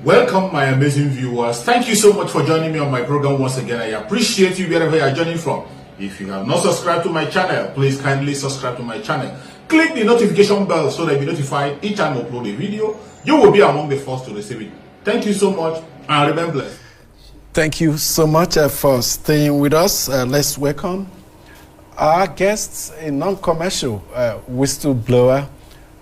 Welcome, my amazing viewers. Thank you so much for joining me on my program once again. I appreciate you wherever you are joining from. If you have not subscribed to my channel, please kindly subscribe to my channel. Click the notification bell so that you'll be notified each time I upload a video. You will be among the first to receive it. Thank you so much and remain blessed. Thank you so much for staying with us. Let's welcome our guests, a non-commercial whistleblower,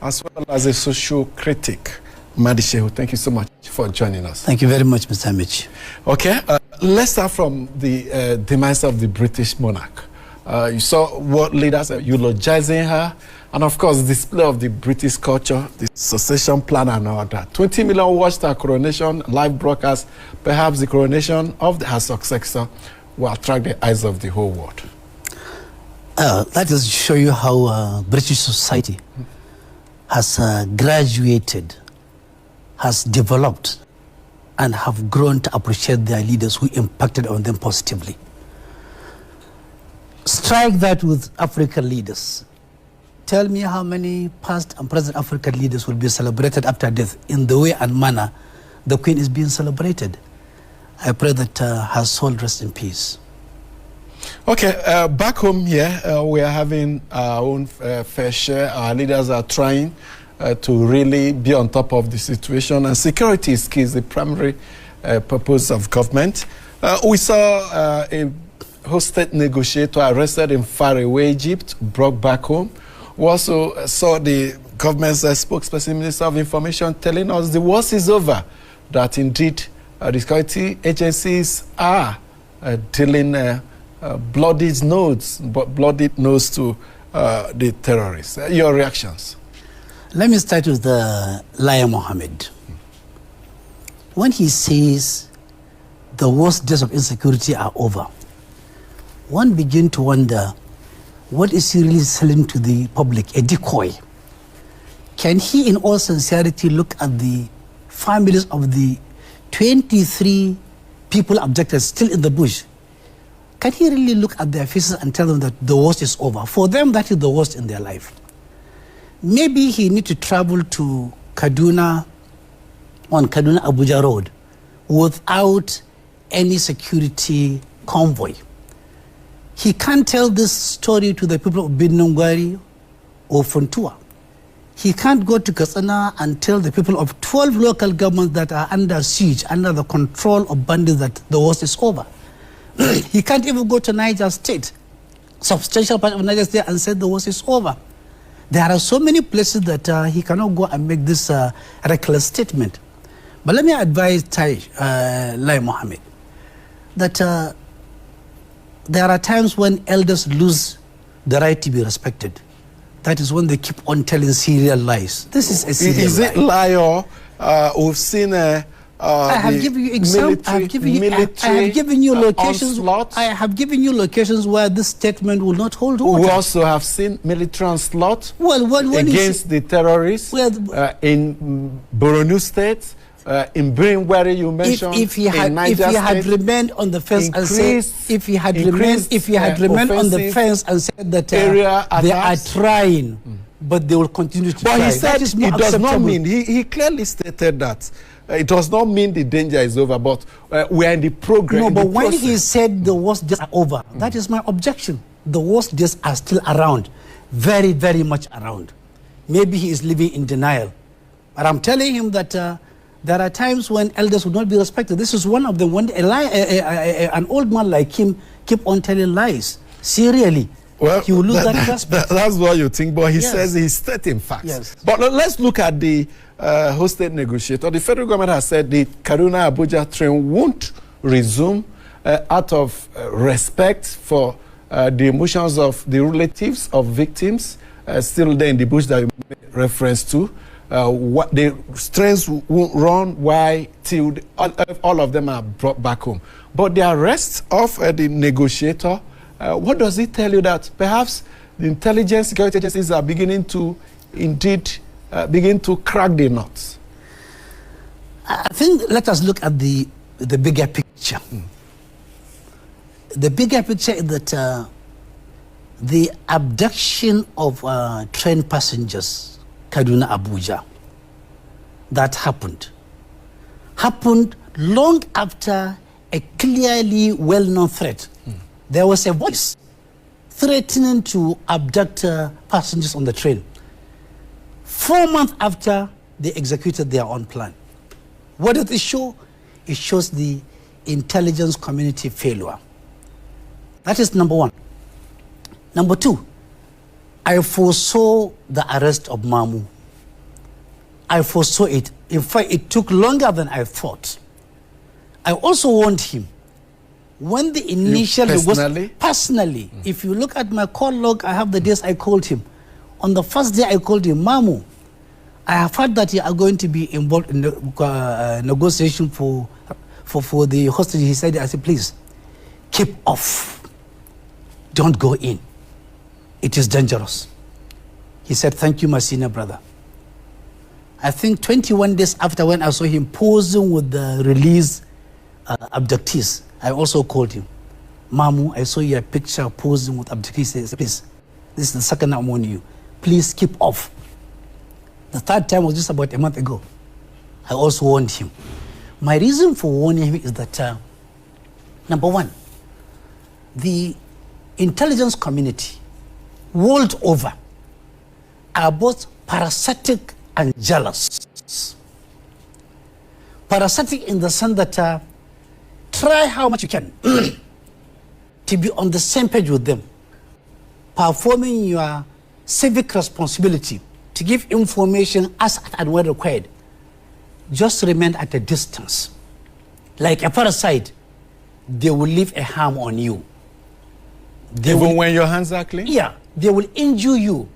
as well as a social critic, Madi Shehu. Thank you so much for joining us. Thank you very much, Mr. Mitch. Okay, let's start from the demise of the British monarch. You saw world leaders eulogizing her, and of course, display of the British culture, the succession plan and all that. 20 million watched her coronation, live broadcast. Perhaps the coronation of her successor will attract the eyes of the whole world. That just show you how British society has graduated, has developed, and have grown to appreciate their leaders who impacted on them positively. Strike that with African leaders. Tell me how many past and present African leaders will be celebrated after death in the way and manner the Queen is being celebrated. I pray that her soul rest in peace. Okay, back home here, we are having our own fair share. Our leaders are trying to really be on top of the situation, and security is key, is the primary purpose of government. We saw a hosted negotiator arrested in faraway Egypt, brought back home. We also saw the government's spokesperson, Minister of Information, telling us the worst is over, that indeed the security agencies are dealing bloody nose to the terrorists. Your reactions? Let me start with the liar Mohammed. When he says the worst days of insecurity are over, one begins to wonder, what is he really selling to the public? A decoy? Can he in all sincerity look at the families of the 23 people abducted still in the bush? Can he really look at their faces and tell them that the worst is over? For them, that is the worst in their life. Maybe he needs to travel to Kaduna, on Kaduna-Abuja Road, without any security convoy. He can't tell this story to the people of Bidnungwari or Funtua. He can't go to Katsina and tell the people of 12 local governments that are under siege, under the control of bandits, that the worst is over. He can't even go to Niger State, substantial part of Niger State, and say the worst is over. There are so many places that he cannot go and make this reckless statement. But let me advise Lai Mohammed that there are times when elders lose the right to be respected. That is when they keep on telling serial lies. This is a serial lie. Is it lie or we've seen I have given you examples. I have given you locations. I have given you locations where this statement will not hold water. We also have seen military onslaught against the terrorists in Borno State, in Birimwari, you mentioned. If he had remained on the fence and said, if he had remained on the fence and said that they are trying, but they will continue to try. But he said it does not mean. He clearly stated that. It does not mean the danger is over, but we are in the progress. No, but when he said the worst days are over, that is my objection. The worst days are still around, very, very much around. Maybe he is living in denial. But I'm telling him that there are times when elders would not be respected. This is one of them. When an old man like him keep on telling lies, serially, well, he will lose that respect. That's what you think, but he says he's stating facts. Yes. But let's look at the hosted negotiator. The federal government has said the Kaduna-Abuja train won't resume out of respect for the emotions of the relatives of victims still there in the bush that you made reference to. What the trains won't run, why till all of them are brought back home. But the arrest of the negotiator, what does it tell you? That perhaps the intelligence security agencies are beginning to indeed begin to crack the nuts? I think let us look at the bigger picture. the bigger picture is that the abduction of train passengers, Kaduna Abuja, that happened long after a clearly well-known threat. There was a voice threatening to abduct passengers on the train. 4 months after they executed their own plan. What does it show? It shows the intelligence community failure. That is number one. Number two, I foresaw the arrest of Mamu. I foresaw it. In fact, it took longer than I thought. I also warned him. When the initial... Personally, if you look at my call log, I have the days I called him. On the first day I called him, Mamu, I have heard that you are going to be involved in the negotiation for the hostage. He said, I said, please, keep off. Don't go in. It is dangerous. He said, thank you, my senior brother. I think 21 days after, when I saw him posing with the release abductees, I also called him. Mamu, I saw your picture posing with abductees. He said, please, this is the second I'm warning you. Please keep off. The third time was just about a month ago. I also warned him. My reason for warning him is that, number one, the intelligence community world over are both parasitic and jealous. Parasitic in the sense that try how much you can to be on the same page with them, performing your civic responsibility to give information as and when required. Just remain at a distance. Like a parasite, they will leave a harm on you. Even when your hands are clean? Yeah, they will injure you.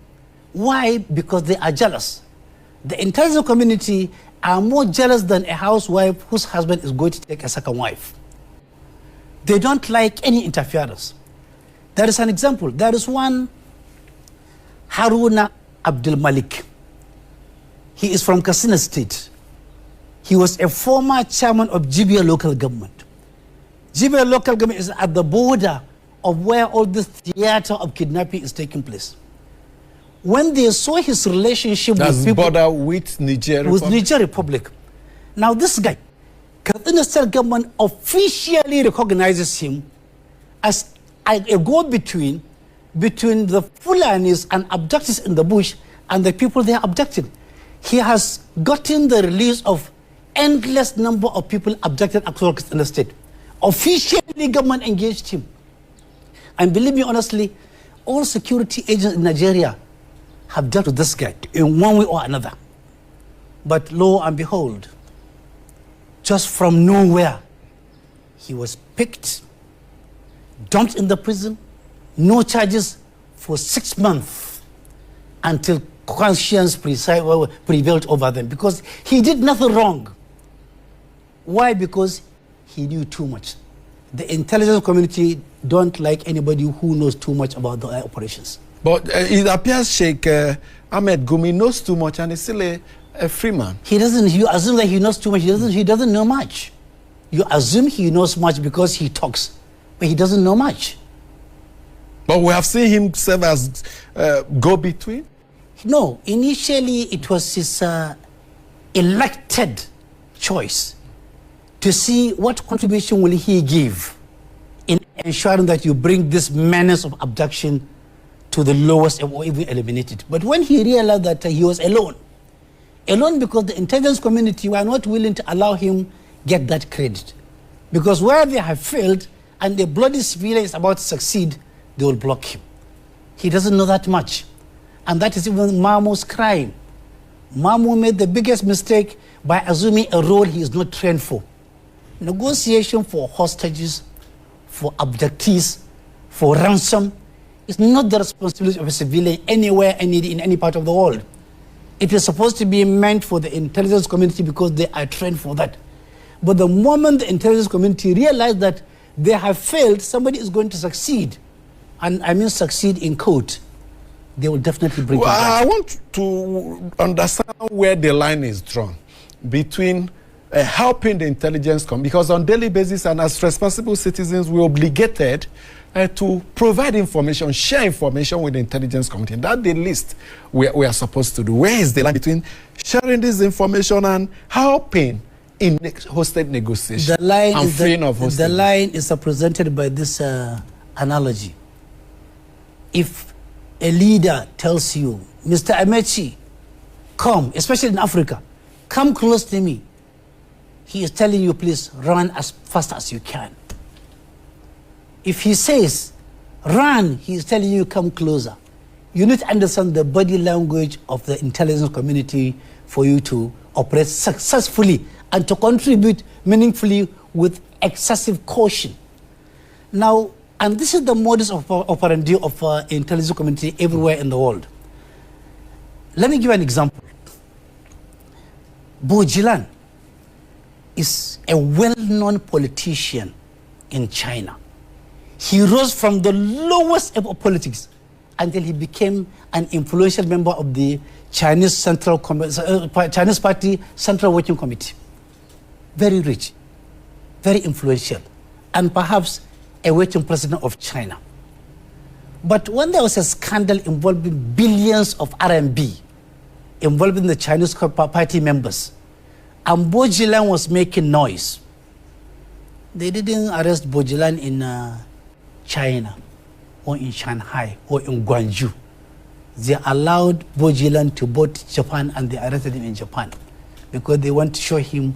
Why? Because they are jealous. The intelligence community are more jealous than a housewife whose husband is going to take a second wife. They don't like any interference. There is an example. There is one Haruna Abdul Malik. He is from Katsina State. He was a former chairman of Jibia local government. Jibia local government is at the border of where all this theater of kidnapping is taking place. When they saw his relationship with people... border with Niger Republic? With Niger Republic. Now this guy, Katsina State government officially recognizes him as a go-between between the Fulanis and abductees in the bush and the people they are abducted. He has gotten the release of endless number of people abducted across the state. Officially, government engaged him. And believe me honestly, all security agents in Nigeria have dealt with this guy in one way or another. But lo and behold, just from nowhere, he was picked, dumped in the prison, no charges for 6 months until conscience prevailed over them, because he did nothing wrong. Why? Because he knew too much. The intelligence community don't like anybody who knows too much about the operations. But it appears Sheikh Ahmed Gumi knows too much and is still a free man. He doesn't. You assume that he knows too much. He doesn't know much. You assume he knows much because he talks, but he doesn't know much. But we have seen him serve as go-between? No, initially it was his elected choice to see what contribution will he give in ensuring that you bring this menace of abduction to the lowest or even eliminate it. But when he realized that he was alone because the intelligence community were not willing to allow him get that credit. Because where they have failed and the bloody civilian is about to succeed, they will block him. He doesn't know that much. And that is even Mamu's crime. Mamu made the biggest mistake by assuming a role he is not trained for. Negotiation for hostages, for abductees, for ransom is not the responsibility of a civilian anywhere, in any part of the world. It is supposed to be meant for the intelligence community because they are trained for that. But the moment the intelligence community realized that they have failed, somebody is going to succeed. And I mean succeed in court. They will definitely bring it back. I want to understand where the line is drawn between helping the intelligence community, because on daily basis and as responsible citizens, we're obligated to provide information, share information with the intelligence community. That's the least we are supposed to do. Where is the line between sharing this information and helping in hosted negotiation? The line and is freeing of hostage? The line is represented by this analogy. If a leader tells you, Mr. Amechi, come, especially in Africa, come close to me, he is telling you, please run as fast as you can. If he says, run, he is telling you, come closer. You need to understand the body language of the intelligence community for you to operate successfully and to contribute meaningfully with excessive caution. Now, and this is the modus operandi of intelligence community everywhere in the world. Let me give you an example. Bojilan is a well-known politician in China. He rose from the lowest of politics until he became an influential member of the Chinese Chinese Party Central Working Committee. Very rich, very influential, and perhaps a waiting president of China. But when there was a scandal involving billions of RMB involving the Chinese party members, and Bojilan was making noise, they didn't arrest Bojilan in China or in Shanghai or in Guangzhou. They allowed Bojilan to board Japan, and they arrested him in Japan because they want to show him,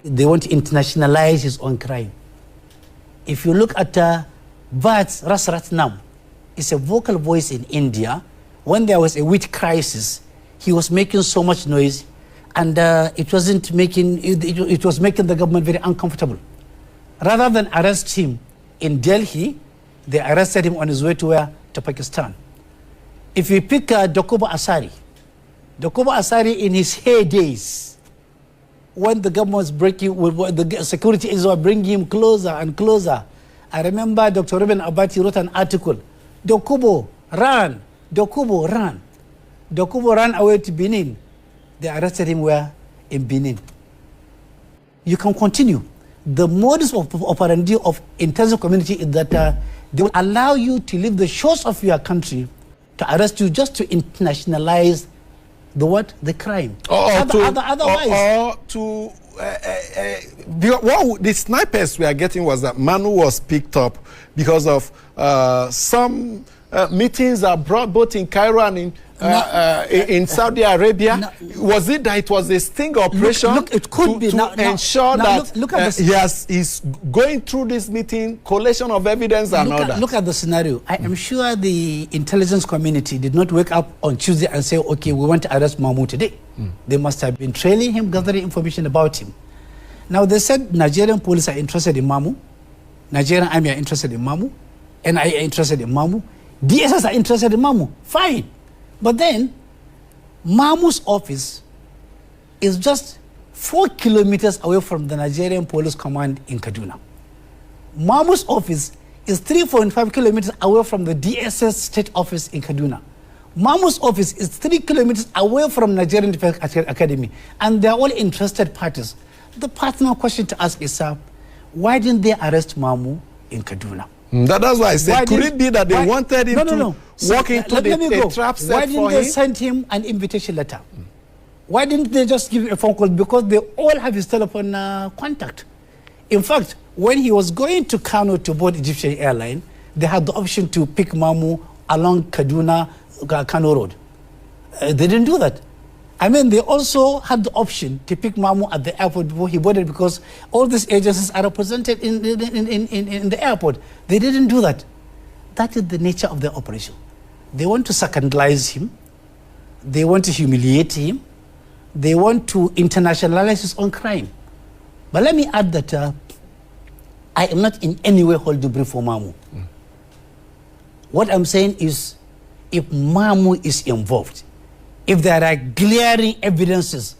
they want to internationalize his own crime. If you look at Vats Rasaratnam, it's a vocal voice in India. When there was a wheat crisis, he was making so much noise, and it was making the government very uncomfortable. Rather than arrest him in Delhi, they arrested him on his way to where? To Pakistan. If you pick Dokubo Asari in his heydays, when the government was breaking, the security agents were bringing him closer and closer. I remember Dr. Ruben Abati wrote an article, Dokubo, run, Dokubo, run. Dokubo ran away to Benin. They arrested him where? In Benin. You can continue. The modus operandi of intelligence community is that they will allow you to leave the shores of your country to arrest you just to internationalize the what? The crime. Otherwise. What the snipers we are getting was that Manu was picked up because of some meetings are brought both in Cairo and in Saudi Arabia. Was it that it was a sting operation? Look, it could be to ensure that he's going through this meeting, collation of evidence and all that. Look at the scenario. I am sure the intelligence community did not wake up on Tuesday and say, okay, we want to arrest Mahmoud today. They must have been trailing him, gathering information about him. Now, they said Nigerian police are interested in Mamu, Nigerian army are interested in Mamu, NIA are interested in Mamu, DSS are interested in Mamu. Fine. But then, Mamu's office is just 4 kilometers away from the Nigerian Police Command in Kaduna. Mamu's office is 3.5 kilometers away from the DSS state office in Kaduna. Mamu's office is 3 kilometers away from Nigerian Defense Academy. And they're all interested parties. The personal question to ask is, why didn't they arrest Mamu in Kaduna? That's why I said, could it be that they wanted him to walk into the trap set for him? Why didn't they send him an invitation letter? Why didn't they just give him a phone call? Because they all have his telephone contact. In fact, when he was going to Kano to board Egyptian airline, they had the option to pick Mamu along Kano Road. They didn't do that. I mean, they also had the option to pick Mamu at the airport before he boarded, because all these agencies are represented in the airport. They didn't do that. That is the nature of their operation. They want to secondalize him. They want to humiliate him. They want to internationalize his own crime. But let me add that I am not in any way holding brief for Mamu. What I'm saying is, if Mamu is involved, if there are glaring evidences,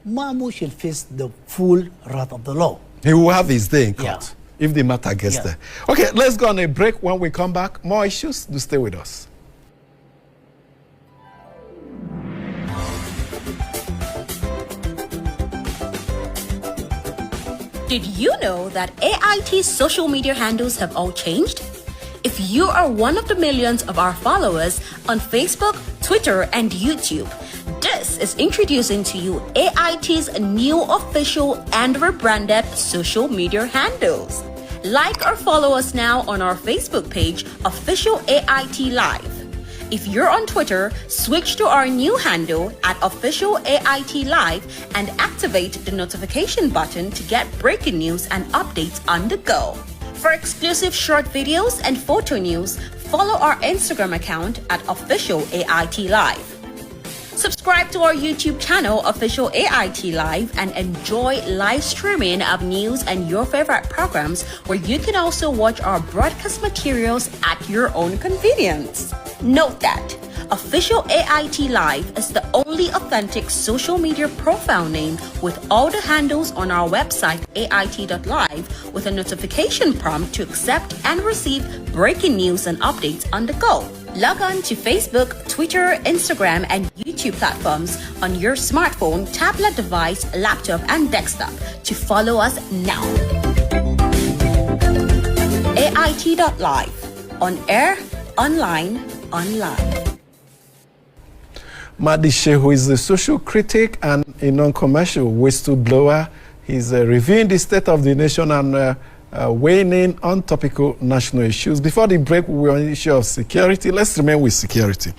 Mamu should face the full wrath of the law. He will have his day in court if the matter gets there. Okay, let's go on a break. When we come back, more issues. Do stay with us. Did you know that AIT's social media handles have all changed? If you are one of the millions of our followers on Facebook, Twitter, and YouTube, this is introducing to you AIT's new official and rebranded social media handles. Like or follow us now on our Facebook page, Official AIT Live. If you're on Twitter, switch to our new handle at Official AIT Live and activate the notification button to get breaking news and updates on the go. For exclusive short videos and photo news, follow our Instagram account at Official AIT Live. Subscribe to our YouTube channel, Official AIT Live, and enjoy live streaming of news and your favorite programs, where you can also watch our broadcast materials at your own convenience. Note that Official AIT Live is the only authentic social media profile name with all the handles on our website ait.live, with a notification prompt to accept and receive breaking news and updates on the go. Log on to Facebook, Twitter, Instagram, and YouTube platforms on your smartphone, tablet device, laptop, and desktop to follow us now. AIT.live. On air, online. Madi Shehu is a social critic and a non-commercial whistleblower. He's reviewing the state of the nation and weighing in on topical national issues. Before the break, we were on the issue of security. Let's remain with security.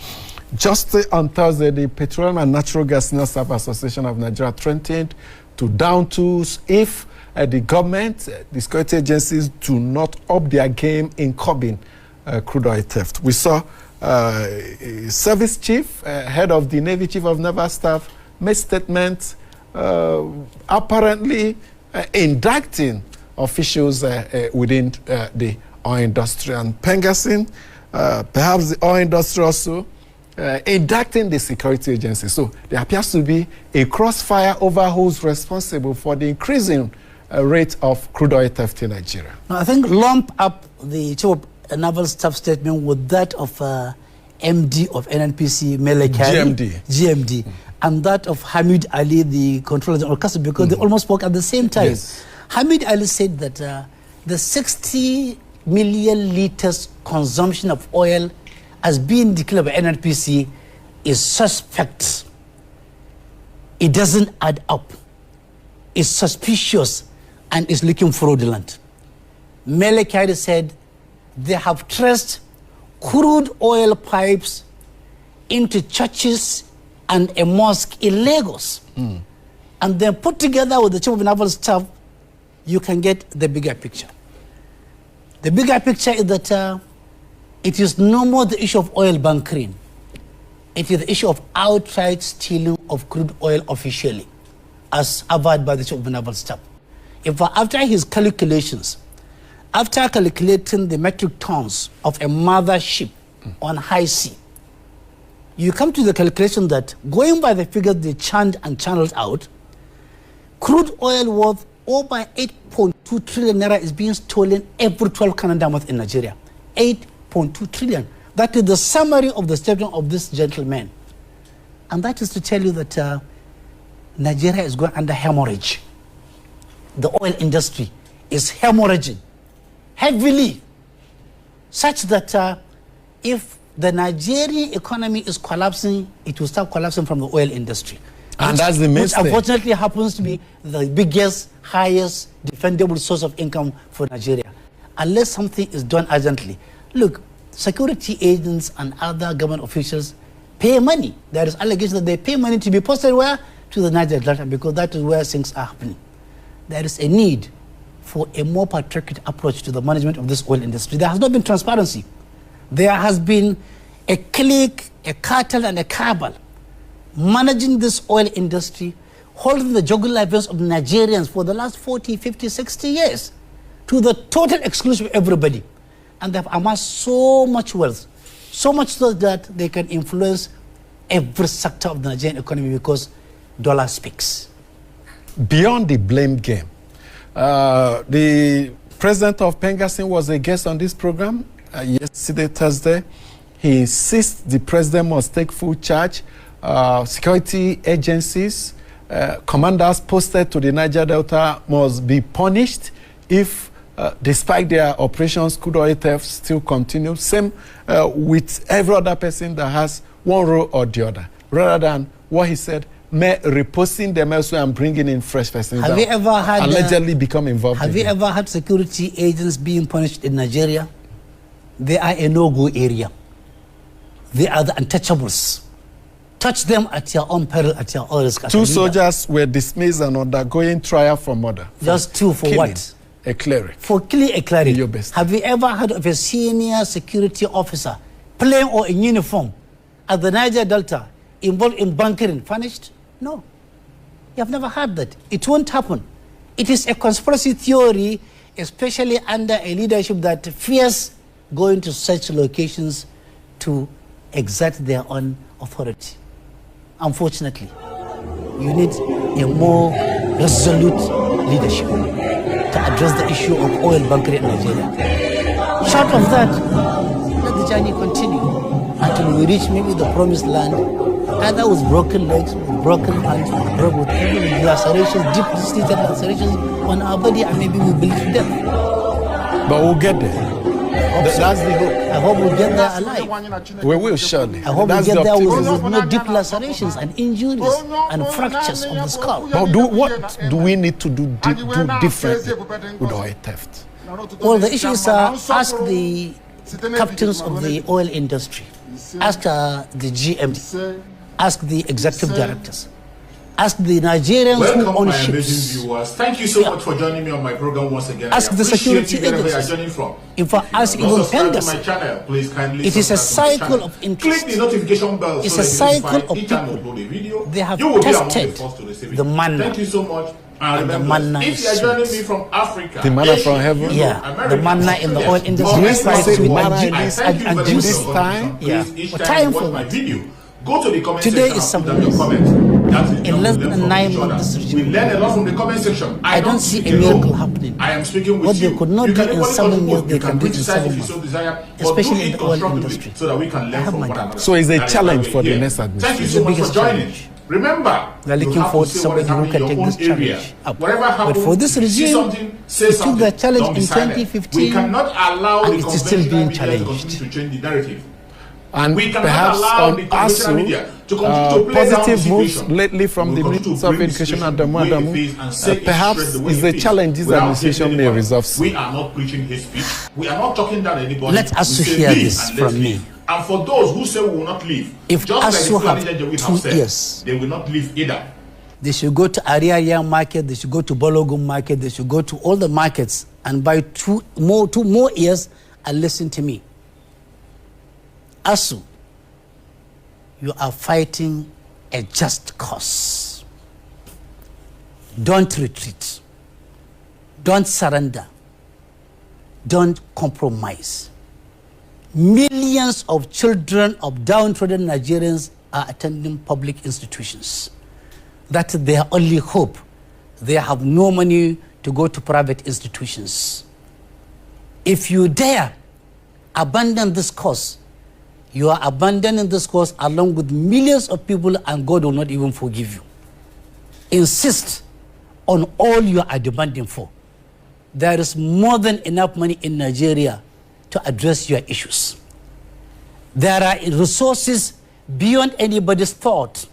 Just on Thursday, the Petroleum and Natural Gas Senior Staff Association of Nigeria threatened to down tools if the government, the security agencies, do not up their game in curbing crude oil theft. We saw service chief, head of the Navy Chief of Naval Staff, made statements apparently indicting officials within the oil industry, and Pengassin, perhaps the oil industry also, indicting the security agency. So there appears to be a crossfire over who's responsible for the increasing rate of crude oil theft in Nigeria. Now, I think lump up the Chief of Naval Staff statement with that of MD of NNPC, Melekari, GMD, and that of Hamid Ali, the Controller General of Customs, because they almost spoke at the same time. Yes. Hamid Ali said that the 60 million liters consumption of oil as being declared by NNPC is suspect. It doesn't add up. It's suspicious and is looking fraudulent. Melekari said they have traced crude oil pipes into churches and a mosque in Lagos. And then put together with the Chief of Naval Staff, you can get the bigger picture. The bigger picture is that it is no more the issue of oil bunkering. It is the issue of outright stealing of crude oil officially, as averred by the Chief of Naval Staff. If after his calculations, after calculating the metric tons of a mother ship on high sea, you come to the calculation that, going by the figures they churned and channeled out, crude oil worth over 8.2 trillion naira is being stolen every 12 calendar months in Nigeria. 8.2 trillion. That is the summary of the statement of this gentleman. And that is to tell you that Nigeria is going under hemorrhage. The oil industry is hemorrhaging heavily, such that if the Nigerian economy is collapsing, it will start collapsing from the oil industry. And that's the mistake. Which unfortunately happens to be the biggest, highest, defendable source of income for Nigeria. Unless something is done urgently. Look, security agents and other government officials pay money. There is allegation that they pay money to be posted where? To the Niger Delta, because that is where things are happening. There is a need for a more patriotic approach to the management of this oil industry. There has not been transparency. There has been a clique, a cartel, and a cabal managing this oil industry, holding the jugular events of Nigerians for the last 40, 50, 60 years to the total exclusion of everybody. And they've amassed so much wealth, so much so that they can influence every sector of the Nigerian economy because dollar speaks. Beyond the blame game, the president of Pengassin was a guest on this program yesterday, Thursday. He insists the president must take full charge. Security agencies commanders posted to the Niger Delta must be punished if, despite their operations, crude oil theft still continues. Same with every other person that has one role or the other, rather than what he said, reposting them elsewhere and bringing in fresh persons. Have you ever had allegedly become involved? Have you ever had security agents being punished in Nigeria? They are a no-go area. They are the untouchables. Touch them at your own peril, at your own risk. 2 soldiers were dismissed and undergoing trial for murder. Just 2 for what? A cleric. For killing a cleric. Have you ever heard of a senior security officer, plain or in uniform, at the Niger Delta, involved in bunkering, punished? No. You have never heard that. It won't happen. It is a conspiracy theory, especially under a leadership that fears going to such locations to exert their own authority. Unfortunately, you need a more resolute leadership to address the issue of oil bunkering in Nigeria. Short of that, let the journey continue until we reach maybe the promised land, either with broken legs, with broken hands, with every lacerations, deep-seated lacerations on our body, and maybe we bleed to death. But we'll get there. That's the hope. I hope we'll get there alive. We will, surely. I hope we get there with no deep lacerations and injuries and fractures of the skull. But what do we need to do differently with oil theft? Well, the issue is ask the captains of the oil industry, ask the GM, ask the executive directors, ask the Nigerians who own ships. Amazing viewers. Thank you so much for joining me on my program once again. Ask the security agencies. In fact, ask even penders. It is a cycle of interest. Click the notification bell. It's a cycle of people. They have tested the manna. Thank you so much. And the manna if you are joining me from Africa, the manna from heaven, yeah, the manna in the oil industry, and this time, yeah, time for my video. Go to the comment Today section. Is some In less than 9 months, we learn a lot from the comment section. I don't see a miracle happening. I am speaking with what they could not do in 7 years, they can do in 7 months, especially in the oil industry. So that we can learn from one another. So it's a challenge for the next administration. Thank you so much for joining. Remember, we are looking forward to somebody who can take this challenge up. But for this regime, it took the challenge in 2015, and it is still being challenged. To change the narrative. And perhaps on ASU, positive moves lately from the Minister of Education and perhaps is the challenge this administration may resolve soon. We are not preaching hate speech. We are not talking down anybody. Let ASU hear this from me. And for those who say we will not leave, if ASU have 2 years, they will not leave either. They should go to Ariaria market, they should go to Bologun market, they should go to all the markets and buy 2 more years and listen to me. ASU, you are fighting a just cause. Don't retreat. Don't surrender. Don't compromise. Millions of children of downtrodden Nigerians are attending public institutions. That's their only hope. They have no money to go to private institutions. If you dare abandon this cause, you are abandoning this cause along with millions of people, and God will not even forgive you. Insist on all you are demanding for. There is more than enough money in Nigeria to address your issues. There are resources beyond anybody's thought.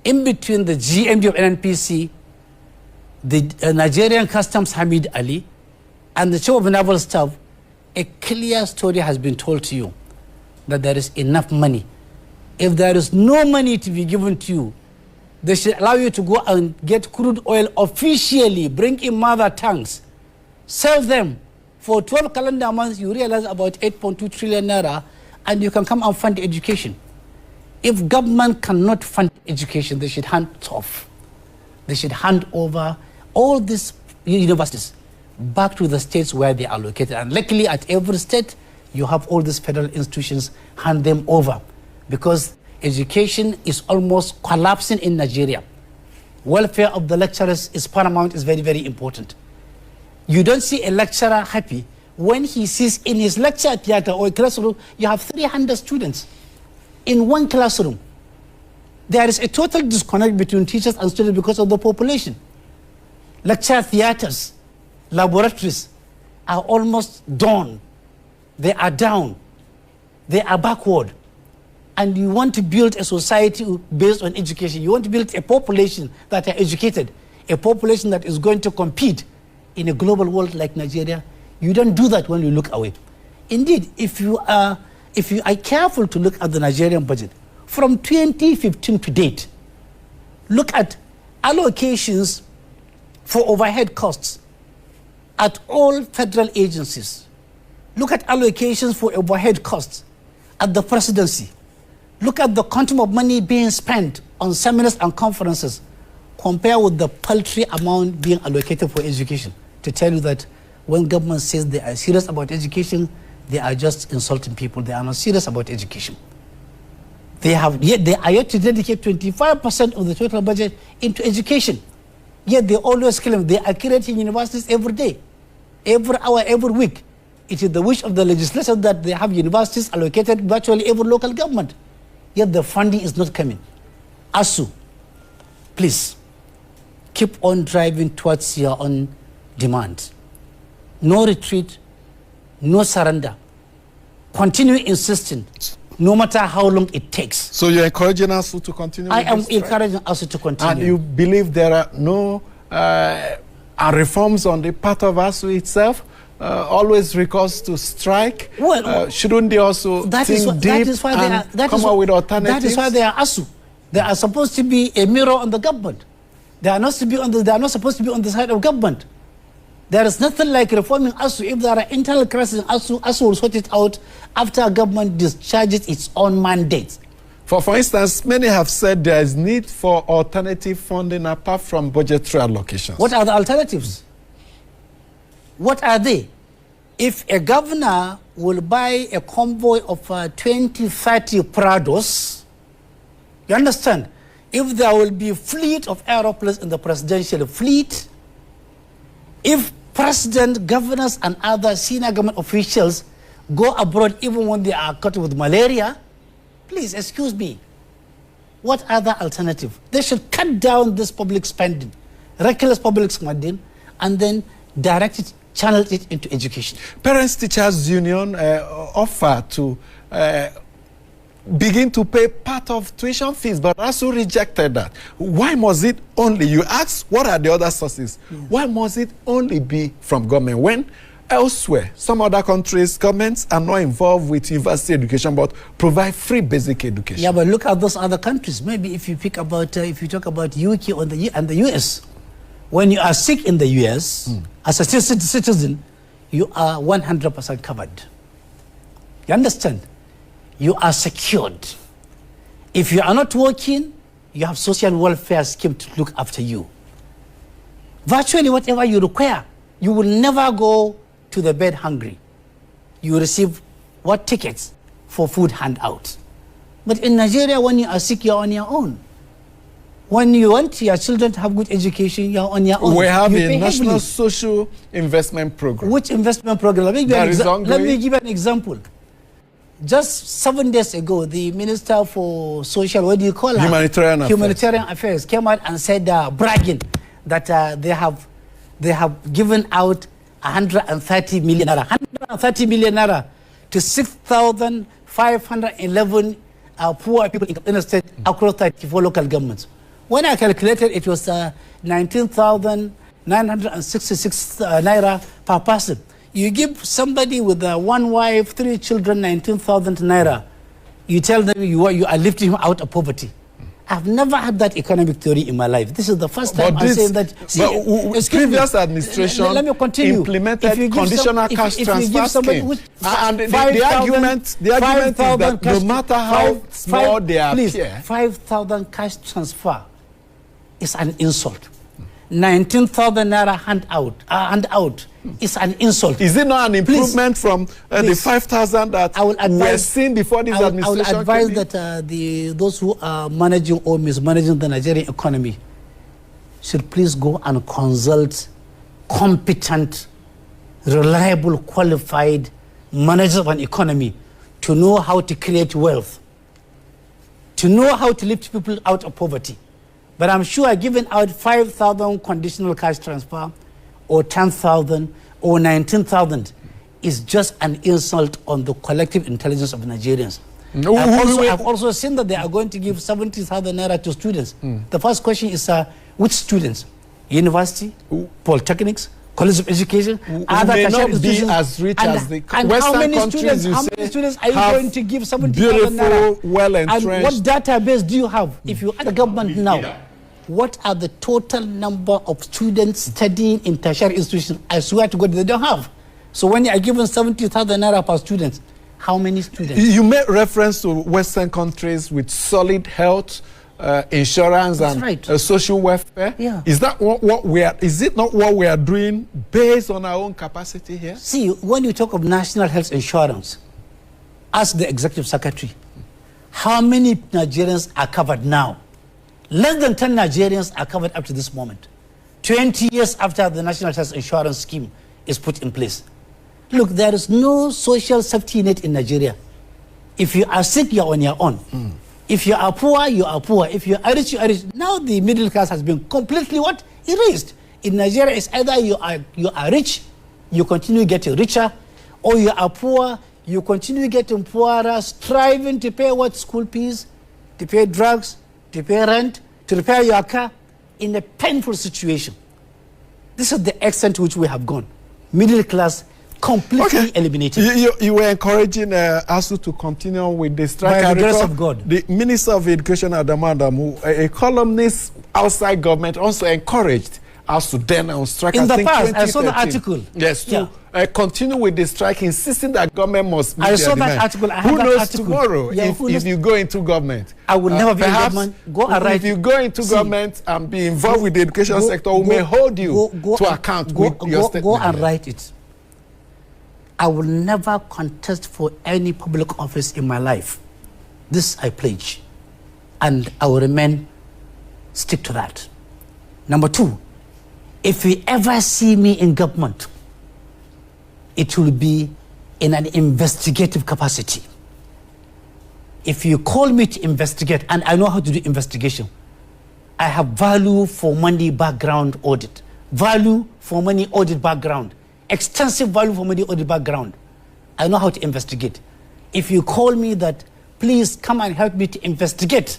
In between the GMD of NNPC, the Nigerian Customs Hamid Ali, and the Chief of Naval Staff, a clear story has been told to you that there is enough money. If there is no money to be given to you, they should allow you to go and get crude oil officially, bring in mother tanks, sell them. For 12 calendar months, you realize about 8.2 trillion naira, and you can come and fund education. If government cannot fund education, they should hand it off. They should hand over all these universities back to the states where they are located. And luckily, at every state, you have all these federal institutions, hand them over, because education is almost collapsing in Nigeria. Welfare of the lecturers is paramount, is very, very important. You don't see a lecturer happy when he sees in his lecture theater or classroom, you have 300 students in one classroom. There is a total disconnect between teachers and students because of the population. Lecture theaters, laboratories are almost done. They are down. They are backward. And you want to build a society based on education. You want to build a population that are educated, a population that is going to compete in a global world like Nigeria. You don't do that when you look away. Indeed, if you are careful to look at the Nigerian budget, from 2015 to date, look at allocations for overhead costs at all federal agencies. Look at allocations for overhead costs at the presidency. Look at the quantum of money being spent on seminars and conferences. Compare with the paltry amount being allocated for education. To tell you that when government says they are serious about education, they are just insulting people. They are not serious about education. They are yet to dedicate 25% of the total budget into education. Yet they always claim they are creating universities every day, every hour, every week. It is the wish of the legislature that they have universities allocated virtually every local government. Yet the funding is not coming. ASU, please, keep on driving towards your own demand. No retreat, no surrender. Continue insisting, no matter how long it takes. So you're encouraging ASU to continue? I am encouraging ASU to continue. And you believe there are no reforms on the part of ASU itself? Always recourse to strike? Well, shouldn't they also think deep and come up with alternatives? That is why they are ASU. They are supposed to be a mirror on the government. They are not supposed to be on the side of government. There is nothing like reforming ASU. If there are internal crises in ASU will sort it out after government discharges its own mandate. For instance, many have said there is need for alternative funding apart from budgetary allocations. What are the alternatives? What are they? If a governor will buy a convoy of 20, 30 Prados, you understand? If there will be a fleet of aeroplanes in the presidential fleet, if president, governors, and other senior government officials go abroad even when they are caught with malaria, please, excuse me, what are the alternatives? They should cut down this public spending, reckless public spending, and then direct it, channel it into education. Parents Teachers Union offered to begin to pay part of tuition fees, but also rejected that. Why must it only, you ask, what are the other sources? Yeah. Why must it only be from government when elsewhere, some other countries, governments are not involved with university education but provide free basic education? Yeah, but look at those other countries. Maybe if you pick about, if you talk about UK and the US, when you are sick in the US, as a citizen, you are 100% covered. You understand? You are secured. If you are not working, you have social welfare scheme to look after you. Virtually whatever you require, you will never go to the bed hungry. You receive what tickets for food handout. But in Nigeria, when you are sick, you're on your own. When you want your children to have good education, you're on your own. We have a national social investment program. Which investment program? Let me give you an example. Just 7 days ago, the Minister for Social, what do you call her? Humanitarian Affairs came out and said, bragging, that they have given out 130 million naira. 130 million naira to 6,511 poor people in the state across 34 local governments. When I calculated, it was 19,966 naira per person. You give somebody with one wife, 3 children, 19,000 naira. You tell them you are lifting him out of poverty. I've never had that economic theory in my life. This is the first time I'm saying that. Previous administration let me continue. Implemented conditional cash transfer scheme. And the argument is that no matter how small they appear, 5,000 cash transfer is an insult. 19,000 naira handout is an insult. Is it not an improvement from the 5,000 that were seen before this administration? I will advise that those who are managing or mismanaging the Nigerian economy should please go and consult competent, reliable, qualified managers of an economy to know how to create wealth. to know how to lift people out of poverty. But I'm sure giving out 5,000 conditional cash transfer or 10,000 or 19,000 is just an insult on the collective intelligence of Nigerians. I've also seen that they are going to give 70,000 naira to students. The first question is, which students? University, polytechnics, college of education, other may not be as rich as the Western countries. How many students are you going to give 70,000 naira? Well-entrenched. And what database do you have? If you are the government now, what are the total number of students studying in tertiary institutions? I swear to God, they don't have. So when you are given 70,000 naira per student, how many students? You made reference to Western countries with solid health, insurance, That's and right. Social welfare. Yeah. Is that what we are? Is it not what we are doing based on our own capacity here? See, when you talk of national health insurance, ask the executive secretary, how many Nigerians are covered now? Less than 10 Nigerians are covered up to this moment. 20 years after the national health insurance scheme is put in place. Look, there is no social safety net in Nigeria. If you are sick, you're on your own. If you are poor, you are poor. If you are rich, you are rich. Now the middle class has been completely what? Erased. In Nigeria, it's either you are rich, you continue getting richer, or you are poor, you continue getting poorer, striving to pay what? School fees, to pay drugs, to pay rent, to repair your car, in a painful situation. This is the extent to which we have gone. Middle class completely eliminated. You were encouraging ASU to continue with the strike. By the grace of God. The Minister of Education, Adamu, a columnist outside government, also encouraged us to then on strike. In the past, I saw the article. Yes, to continue with the strike, insisting that government must meet I their saw that demand. article. I Who had that knows article. tomorrow Yeah, if you go into government? I will never be in perhaps government. Go and write. If you go into government and be involved with the education sector, we may hold you to account with your statement. Go and write it. I will never contest for any public office in my life. This I pledge. And I will stick to that. Number two, if you ever see me in government, it will be in an investigative capacity. If you call me to investigate, and I know how to do investigation, I have value for money background audit, value for money audit background, extensive value for money audit background. I know how to investigate. If you call me that, please come and help me to investigate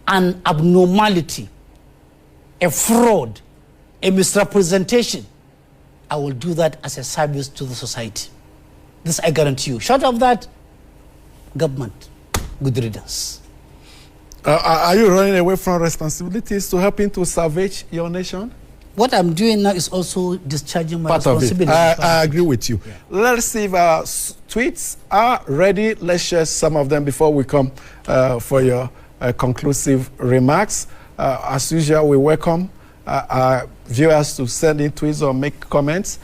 an abnormality, a fraud, a misrepresentation, I will do that as a service to the society. This I guarantee you. Short of that, government, good riddance. Are you running away from responsibilities to helping to salvage your nation? What I'm doing now is also discharging my responsibility. I agree with you. Yeah. Let's see if our tweets are ready. Let's share some of them before we come for your conclusive remarks. As usual, we welcome our viewers to send in tweets or make comments.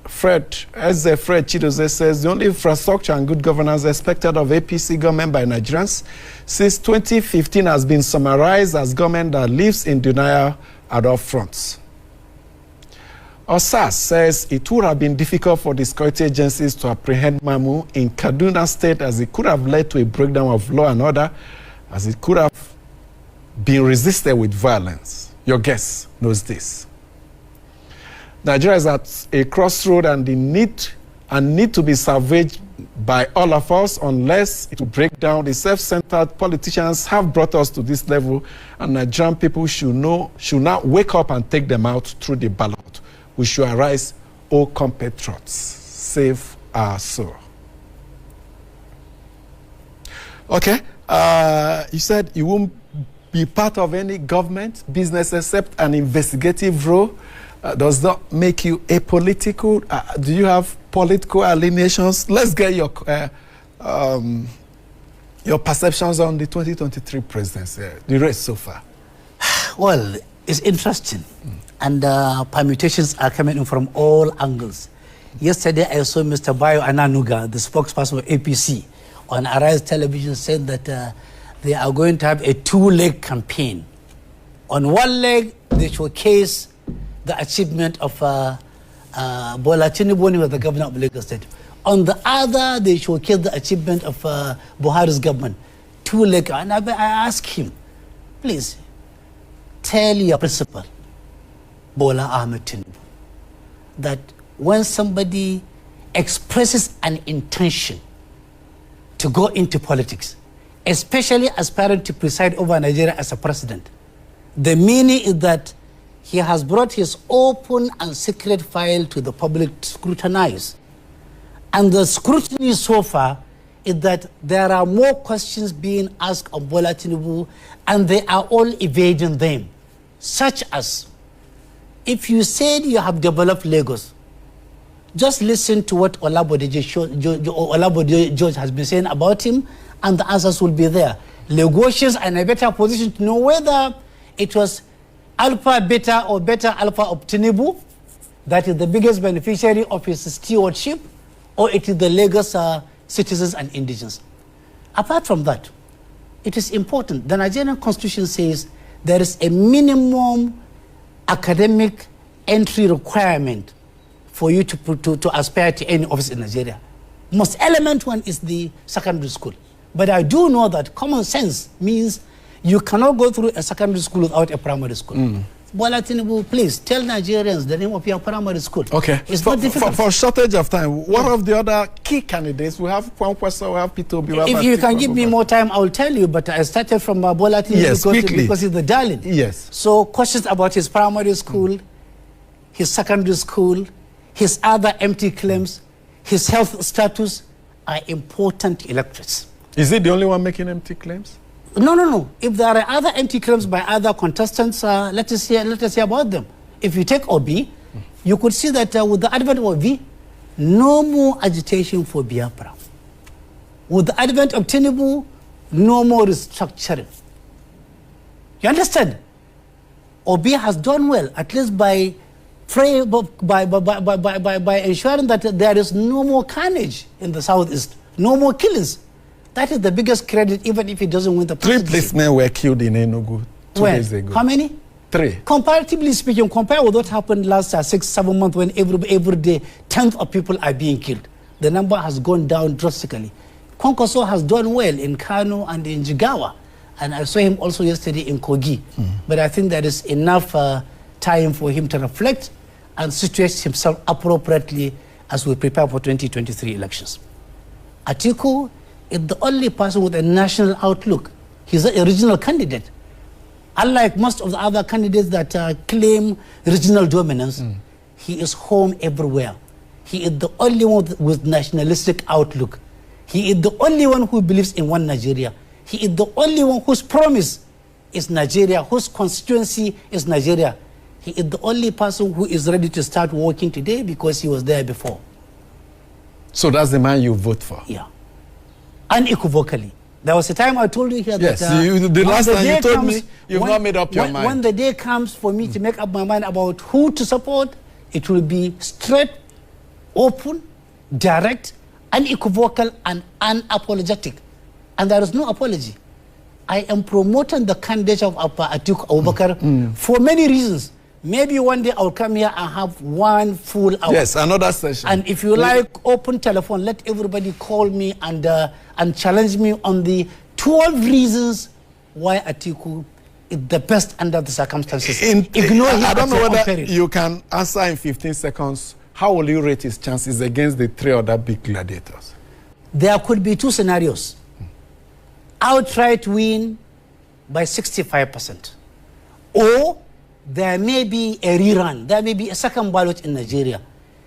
Fred Chidoze says, the only infrastructure and good governance expected of APC government by Nigerians since 2015 has been summarized as government that lives in denial at all fronts. Osas says it would have been difficult for the security agencies to apprehend Mamu in Kaduna State, as it could have led to a breakdown of law and order, as it could have been resisted with violence. Your guest knows this. Nigeria is at a crossroad and need to be salvaged by all of us, unless it will break down. The self-centered politicians have brought us to this level, and Nigerian people should now wake up and take them out through the ballot. We should arise, O compatriots, save our soul. Okay, you said you won't be part of any government business except an investigative role. Does that make you apolitical? Do you have political alienations? Let's get your perceptions on the 2023 presidency, the race so far. Well, it's interesting. And permutations are coming in from all angles. Yesterday, I saw Mr. Bayo Ananuga, the spokesperson of APC, on Arise Television, said that they are going to have a two-leg campaign. On one leg, they showcase the achievement of Bola Tinubu when he was the governor of Lagos State. On the other, they showcase the achievement of Buhari's government. two-leg, and I ask him, please, tell your principal, Bola Ahmed Tinubu, that when somebody expresses an intention to go into politics, especially aspiring to preside over Nigeria as a president, the meaning is that he has brought his open and secret file to the public to scrutinize. And the scrutiny so far is that there are more questions being asked of Bola Tinubu, and they are all evading them, such as, if you said you have developed Lagos, just listen to what Olabode George has been saying about him, and the answers will be there. Lagosians are in a better position to know whether it was Alpha, Beta, or Beta Alpha of Tinubu that is the biggest beneficiary of his stewardship, or it is the Lagos citizens and indigents. Apart from that, it is important. The Nigerian Constitution says there is a minimum academic entry requirement for you to aspire to any office in Nigeria. Most element one is the secondary school. But I do know that common sense means you cannot go through a secondary school without a primary school. Bola Tinubu, please tell Nigerians the name of your primary school. Okay. It's not difficult. For shortage of time, what of the other key candidates? We have Kwankwaso, we have Peter Obi. If you can give me more time, I will tell you. But I started from Bola Tinubu because he's the darling. Yes. So questions about his primary school, his secondary school, his other empty claims, his health status are important electorates. Is he the only one making empty claims? No. If there are other empty claims by other contestants, let us hear about them. If you take Obi, you could see that with the advent of Obi, no more agitation for Biafra. With the advent of Tinubu, no more restructuring. You understand? Obi has done well, at least by ensuring that there is no more carnage in the southeast, no more killings. That is the biggest credit, even if he doesn't win the presidency. 3 policemen were killed in Enugu 2 days ago. How many? 3. Comparatively speaking, compare with what happened last 6-7 months when every day tens of people are being killed. The number has gone down drastically. Kwankwaso has done well in Kano and in Jigawa, and I saw him also yesterday in Kogi. But I think there is enough time for him to reflect and situate himself appropriately as we prepare for 2023 elections. Atiku is the only person with a national outlook. He's a regional candidate. Unlike most of the other candidates that claim regional dominance, he is home everywhere. He is the only one with nationalistic outlook. He is the only one who believes in one Nigeria. He is the only one whose promise is Nigeria, whose constituency is Nigeria. He is the only person who is ready to start working today because he was there before. So that's the man you vote for? Yeah. Unequivocally. There was a time I told you here that... Yes, the last time you told me you've not made up your mind. When the day comes for me to make up my mind about who to support, it will be straight, open, direct, unequivocal, and unapologetic. And there is no apology. I am promoting the candidate of Atiku Abubakar for many reasons. Maybe one day I'll come here and have 1 full hour. Yes, another session. And if you like, open telephone, let everybody call me and challenge me on the 12 reasons why Atiku is the best under the circumstances. Ignore him. I don't know whether you can answer in 15 seconds. How will you rate his chances against the 3 other big gladiators? There could be 2 scenarios. Outright win by 65%. Or there may be a rerun. There may be a second ballot in Nigeria.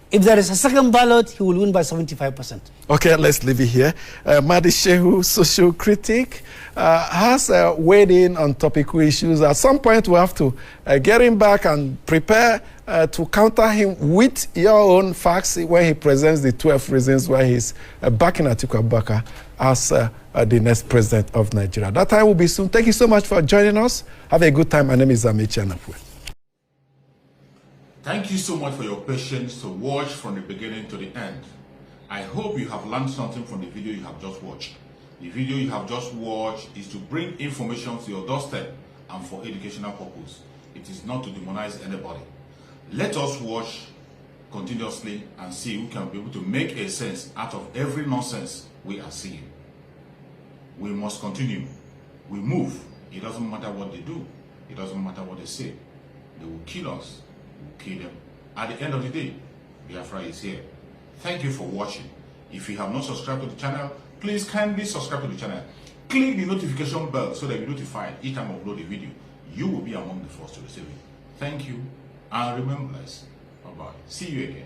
If there is a second ballot, he will win by 75%. Okay, let's leave it here. Madi Shehu, social critic, has weighed in on topical issues. At some point, we'll have to get him back and prepare to counter him with your own facts when he presents the 12 reasons why he's backing Atiku Abubakar as the next president of Nigeria. That time will be soon. Thank you so much for joining us. Have a good time. My name is Amici Anapwe. Thank you so much for your patience to watch from the beginning to the end. I hope you have learned something from the video you have just watched. The video you have just watched is to bring information to your doorstep and for educational purpose. It is not to demonize anybody. Let us watch continuously and see who can be able to make a sense out of every nonsense we are seeing. We must continue. We move. It doesn't matter what they do. It doesn't matter what they say. They will kill us. We'll kill them. At the end of the day, Biafra is here. Thank you for watching. If you have not subscribed to the channel, please kindly subscribe to the channel. Click the notification bell so that you're notified each time I upload a video. You will be among the first to receive it. Thank you, and remember this. Bye-bye. See you again.